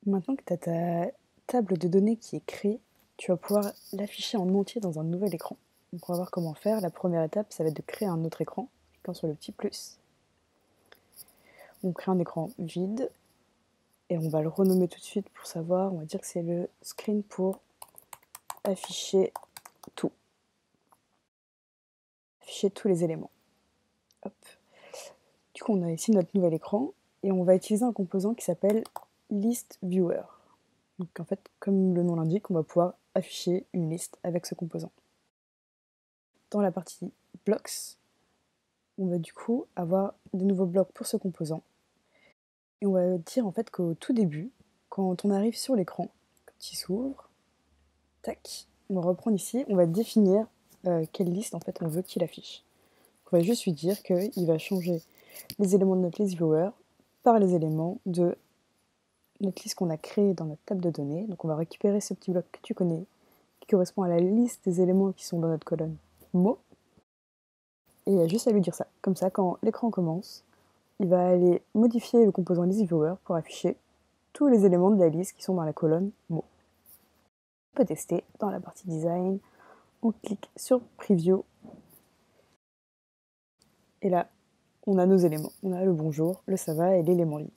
Maintenant que tu as ta table de données qui est créée, tu vas pouvoir l'afficher en entier dans un nouvel écran. Donc on va voir comment faire. La première étape, ça va être de créer un autre écran, en cliquant sur le petit plus. On crée un écran vide et on va le renommer tout de suite pour savoir. On va dire que c'est le screen pour afficher tout. Afficher tous les éléments. Hop. Du coup, on a ici notre nouvel écran et on va utiliser un composant qui s'appelle List Viewer. Donc en fait, comme le nom l'indique, on va pouvoir afficher une liste avec ce composant. Dans la partie Blocks, on va du coup avoir des nouveaux blocs pour ce composant. Et on va dire en fait qu'au tout début, quand on arrive sur l'écran, quand il s'ouvre, tac, on va reprendre ici, on va définir quelle liste en fait on veut qu'il affiche. On va juste lui dire qu'il va changer les éléments de notre list viewer par les éléments de notre liste qu'on a créée dans notre table de données. Donc on va récupérer ce petit bloc que tu connais, qui correspond à la liste des éléments qui sont dans notre colonne mots. Et il y a juste à lui dire ça. Comme ça, quand l'écran commence, il va aller modifier le composant ListViewer pour afficher tous les éléments de la liste qui sont dans la colonne mots. On peut tester dans la partie design. On clique sur Preview. Et là, on a nos éléments. On a le bonjour, le ça va et l'élément lead.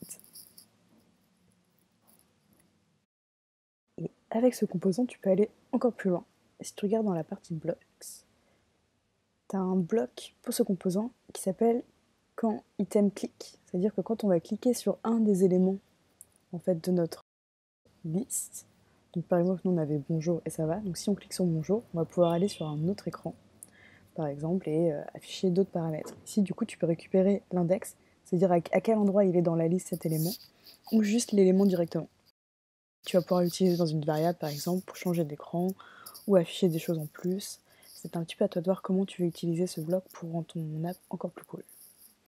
Et avec ce composant, tu peux aller encore plus loin. Et si tu regardes dans la partie blocks, tu as un bloc pour ce composant qui s'appelle quand item click. C'est-à-dire que quand on va cliquer sur un des éléments en fait, de notre liste, donc par exemple nous on avait bonjour et ça va, donc si on clique sur bonjour, on va pouvoir aller sur un autre écran par exemple et afficher d'autres paramètres. Ici du coup tu peux récupérer l'index, c'est-à-dire à quel endroit il est dans la liste cet élément, ou juste l'élément directement. Tu vas pouvoir l'utiliser dans une variable par exemple pour changer d'écran ou afficher des choses en plus. C'est un petit peu à toi de voir comment tu veux utiliser ce bloc pour rendre ton app encore plus cool.